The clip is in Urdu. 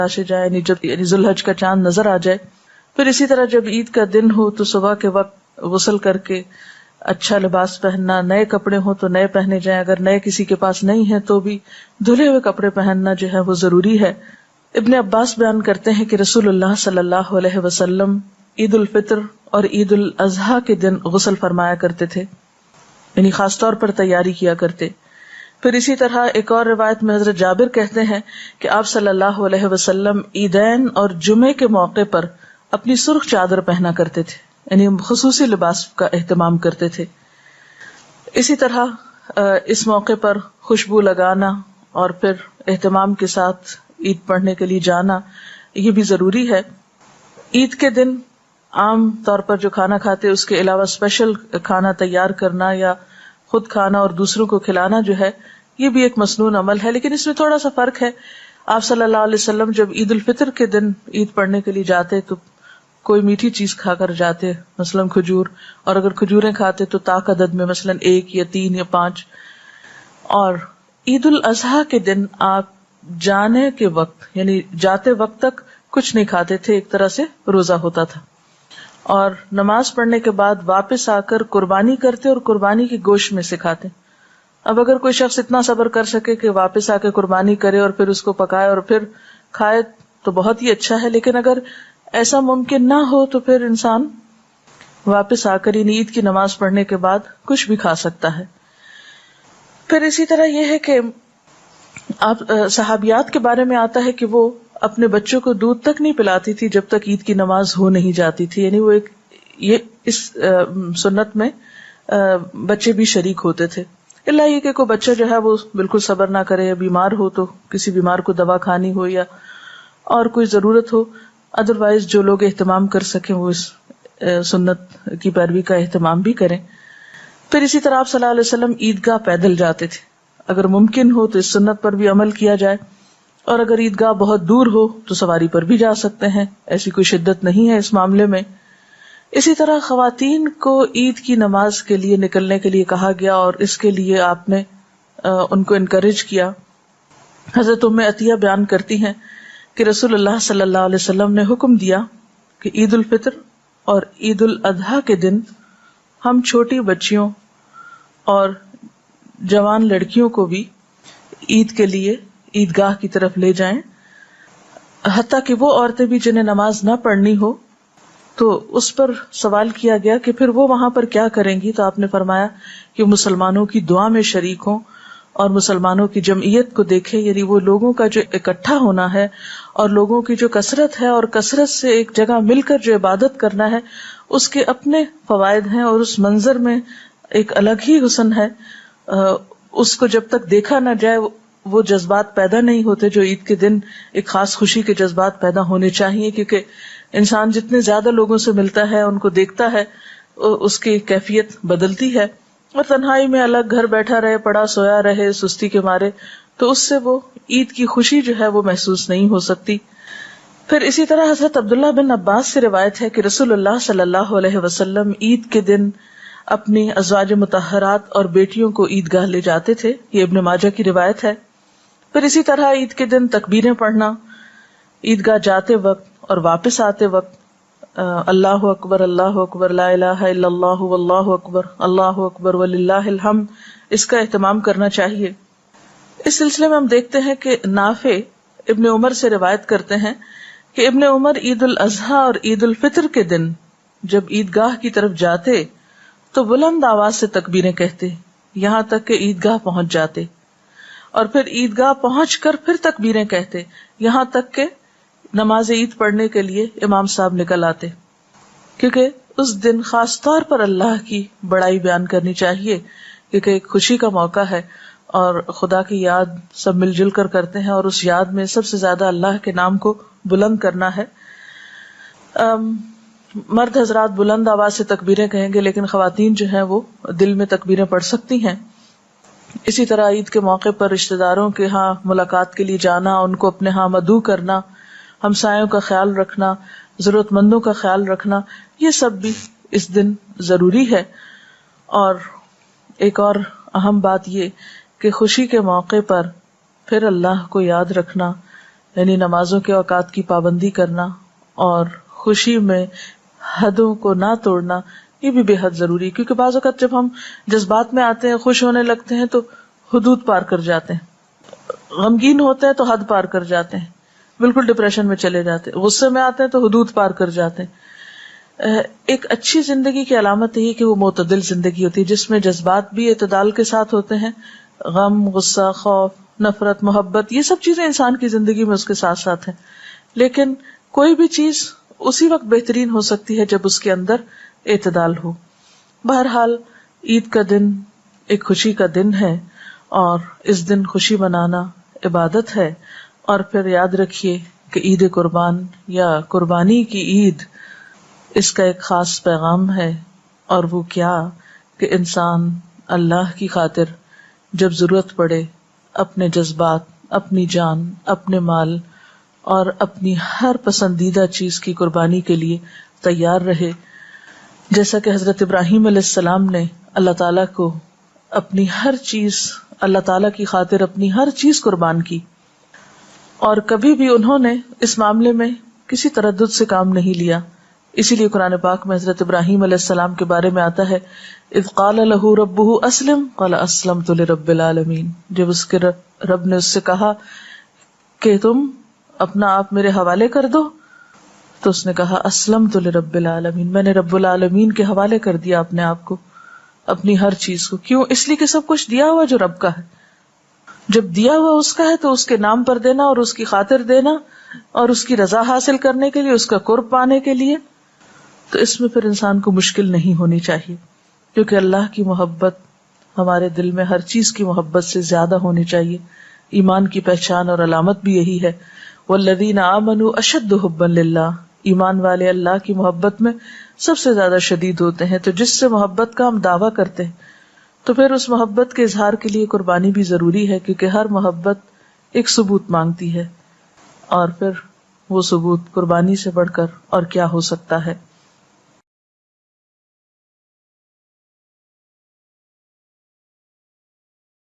تاشے جائے، یعنی ذوالحج کا چاند نظر آ جائے. پھر اسی طرح جب عید کا دن ہو تو صبح کے وقت غسل کر کے اچھا لباس پہننا، نئے کپڑے ہوں تو نئے پہنے جائیں، اگر نئے کسی کے پاس نہیں ہیں تو بھی دھلے ہوئے کپڑے پہننا جو ہے وہ ضروری ہے. ابن عباس بیان کرتے ہیں کہ رسول اللہ صلی اللہ علیہ وسلم عید الفطر اور عید الاضحیٰ کے دن غسل فرمایا کرتے تھے، یعنی خاص طور پر تیاری کیا کرتے. پھر اسی طرح ایک اور روایت میں حضرت جابر کہتے ہیں کہ آپ صلی اللہ علیہ وسلم عیدین اور جمعے کے موقع پر اپنی سرخ چادر پہنا کرتے تھے، یعنی خصوصی لباس کا اہتمام کرتے تھے. اسی طرح اس موقع پر خوشبو لگانا اور پھر اہتمام کے ساتھ عید پڑھنے کے لیے جانا یہ بھی ضروری ہے. عید کے دن عام طور پر جو کھانا کھاتے اس کے علاوہ اسپیشل کھانا تیار کرنا یا خود کھانا اور دوسروں کو کھلانا جو ہے یہ بھی ایک مسنون عمل ہے، لیکن اس میں تھوڑا سا فرق ہے. آپ صلی اللہ علیہ وسلم جب عید الفطر کے دن عید پڑھنے کے لیے جاتے تو کوئی میٹھی چیز کھا کر جاتے، مثلا کھجور، اور اگر کھجوریں کھاتے تو طاق عدد میں مثلا 1 یا 3 یا 5. اور عید الاضحیٰ کے دن آپ جانے کے وقت یعنی جاتے وقت تک کچھ نہیں کھاتے تھے، ایک طرح سے روزہ ہوتا تھا، اور نماز پڑھنے کے بعد واپس آ کر قربانی کرتے اور قربانی کی گوشت میں سے کھاتے. اب اگر کوئی شخص اتنا صبر کر سکے کہ واپس آ کے قربانی کرے اور پھر اس کو پکائے اور پھر کھائے تو بہت ہی اچھا ہے، لیکن اگر ایسا ممکن نہ ہو تو پھر انسان واپس آ کر عید کی نماز پڑھنے کے بعد کچھ بھی کھا سکتا ہے. پھر اسی طرح یہ ہے کہ آپ صحابیات کے بارے میں آتا ہے کہ وہ اپنے بچوں کو دودھ تک نہیں پلاتی تھی جب تک عید کی نماز ہو نہیں جاتی تھی، یعنی وہ یہ اس سنت میں بچے بھی شریک ہوتے تھے. اللہ یہ کہ کوئی بچہ جو ہے وہ بالکل صبر نہ کرے یا بیمار ہو تو کسی بیمار کو دوا کھانی ہو یا اور کوئی ضرورت ہو، ادروائز جو لوگ اہتمام کر سکیں وہ اس سنت کی پیروی کا اہتمام بھی کریں. پھر اسی طرح آپ صلی اللہ علیہ وسلم عیدگاہ پیدل جاتے تھے، اگر ممکن ہو تو اس سنت پر بھی عمل کیا جائے، اور اگر عیدگاہ بہت دور ہو تو سواری پر بھی جا سکتے ہیں، ایسی کوئی شدت نہیں ہے اس معاملے میں. اسی طرح خواتین کو عید کی نماز کے لیے نکلنے کے لیے کہا گیا اور اس کے لیے آپ نے ان کو انکریج کیا. حضرت ام عطیہ بیان کرتی ہیں کہ رسول اللہ صلی اللہ علیہ وسلم نے حکم دیا کہ عید الفطر اور عید الاضحیٰ کے دن ہم چھوٹی بچیوں اور جوان لڑکیوں کو بھی عید کے لیے عیدگاہ کی طرف لے جائیں، حتیٰ کہ وہ عورتیں بھی جنہیں نماز نہ پڑھنی ہو. تو اس پر سوال کیا گیا کہ پھر وہ وہاں پر کیا کریں گی، تو آپ نے فرمایا کہ مسلمانوں کی دعا میں شریک ہوں اور مسلمانوں کی جمعیت کو دیکھیں، یعنی وہ لوگوں کا جو اکٹھا ہونا ہے اور لوگوں کی جو کثرت ہے اور کثرت سے ایک جگہ مل کر جو عبادت کرنا ہے اس کے اپنے فوائد ہیں اور اس منظر میں ایک الگ ہی حسن ہے. اس کو جب تک دیکھا نہ جائے وہ جذبات پیدا نہیں ہوتے جو عید کے دن ایک خاص خوشی کے جذبات پیدا ہونے چاہیے، کیونکہ انسان جتنے زیادہ لوگوں سے ملتا ہے ان کو دیکھتا ہے اس کی کیفیت بدلتی ہے، اور تنہائی میں الگ گھر بیٹھا رہے، پڑا سویا رہے سستی کے مارے تو اس سے وہ عید کی خوشی جو ہے وہ محسوس نہیں ہو سکتی. پھر اسی طرح حضرت عبداللہ بن عباس سے روایت ہے کہ رسول اللہ صلی اللہ علیہ وسلم عید کے دن اپنی ازواج مطہرات اور بیٹیوں کو عیدگاہ لے جاتے تھے، یہ ابن ماجہ کی روایت ہے. پھر اسی طرح عید کے دن تکبیریں پڑھنا، عیدگاہ جاتے وقت اور واپس آتے وقت اللہ اکبر لا الہ الا اللہ واللہ اکبر اللہ اکبر وللہ الحمد، اس کا اہتمام کرنا چاہیے. اس سلسلے میں ہم دیکھتے ہیں کہ نافع ابن عمر سے روایت کرتے ہیں کہ ابن عمر عید الاضحیٰ اور عید الفطر کے دن جب عیدگاہ کی طرف جاتے تو بلند آواز سے تکبیریں کہتے یہاں تک کہ عیدگاہ پہنچ جاتے، اور پھر عیدگاہ پہنچ کر پھر تکبیریں کہتے یہاں تک کہ نماز عید پڑھنے کے لیے امام صاحب نکل آتے، کیونکہ اس دن خاص طور پر اللہ کی بڑائی بیان کرنی چاہیے، کیونکہ ایک خوشی کا موقع ہے اور خدا کی یاد سب مل جل کر کرتے ہیں، اور اس یاد میں سب سے زیادہ اللہ کے نام کو بلند کرنا ہے. مرد حضرات بلند آواز سے تکبیریں کہیں گے، لیکن خواتین جو ہیں وہ دل میں تکبیریں پڑھ سکتی ہیں. اسی طرح عید کے موقع پر رشتہ داروں کے ہاں ملاقات کے لیے جانا، ان کو اپنے ہاں مدعو کرنا، ہمسایوں کا خیال رکھنا، ضرورت مندوں کا خیال رکھنا، یہ سب بھی اس دن ضروری ہے. اور ایک اور اہم بات یہ کہ خوشی کے موقع پر پھر اللہ کو یاد رکھنا، یعنی نمازوں کے اوقات کی پابندی کرنا اور خوشی میں حدوں کو نہ توڑنا، یہ بھی بے حد ضروری ہے، کیونکہ بعض اوقات جب ہم جذبات میں آتے ہیں، خوش ہونے لگتے ہیں تو حدود پار کر جاتے ہیں، غمگین ہوتے ہیں تو حد پار کر جاتے ہیں، بالکل ڈپریشن میں چلے جاتے ہیں، غصے میں آتے ہیں تو حدود پار کر جاتے ہیں۔ ایک اچھی زندگی کی علامت یہ کہ وہ معتدل زندگی ہوتی ہے، جس میں جذبات بھی اعتدال کے ساتھ ہوتے ہیں، غم، غصہ، خوف، نفرت، محبت، یہ سب چیزیں انسان کی زندگی میں اس کے ساتھ ساتھ ہیں، لیکن کوئی بھی چیز اسی وقت بہترین ہو سکتی ہے جب اس کے اندر اعتدال ہو۔ بہرحال عید کا دن ایک خوشی کا دن ہے، اور اس دن خوشی منانا عبادت ہے، اور پھر یاد رکھیے کہ عید قربان یا قربانی کی عید، اس کا ایک خاص پیغام ہے، اور وہ کیا کہ انسان اللہ کی خاطر جب ضرورت پڑے اپنے جذبات، اپنی جان، اپنے مال اور اپنی ہر پسندیدہ چیز کی قربانی کے لیے تیار رہے، جیسا کہ حضرت ابراہیم علیہ السلام نے اللہ تعالیٰ کو اپنی ہر چیز، اللہ تعالیٰ کی خاطر اپنی ہر چیز قربان کی، اور کبھی بھی انہوں نے اس معاملے میں کسی تردد سے کام نہیں لیا۔ اسی لیے قرآن پاک میں حضرت ابراہیم علیہ السلام کے بارے میں آتا ہے، اذ قال لہ ربہ اسلم قال اسلمت لرب العالمین، جب اس کے رب نے اس سے کہا کہ تم اپنا آپ میرے حوالے کر دو، تو اس نے کہا اسلمت لرب العالمین، میں نے رب العالمین کے حوالے کر دیا اپنے آپ کو، اپنی ہر چیز کو۔ کیوں؟ اس لیے کہ سب کچھ دیا ہوا جو رب کا ہے، جب دیا ہوا اس کا ہے تو اس کے نام پر دینا اور اس کی خاطر دینا اور اس کی رضا حاصل کرنے کے لیے، اس کا قرب پانے کے لیے، تو اس میں پھر انسان کو مشکل نہیں ہونی چاہیے، کیونکہ اللہ کی محبت ہمارے دل میں ہر چیز کی محبت سے زیادہ ہونی چاہیے۔ ایمان کی پہچان اور علامت بھی یہی ہے، والذین آمنوا اشد حبا للہ، ایمان والے اللہ کی محبت میں سب سے زیادہ شدید ہوتے ہیں۔ تو جس سے محبت کا ہم دعویٰ کرتے ہیں تو پھر اس محبت کے اظہار کے لیے قربانی بھی ضروری ہے، کیونکہ ہر محبت ایک ثبوت مانگتی ہے، اور پھر وہ ثبوت قربانی سے بڑھ کر اور کیا ہو سکتا ہے۔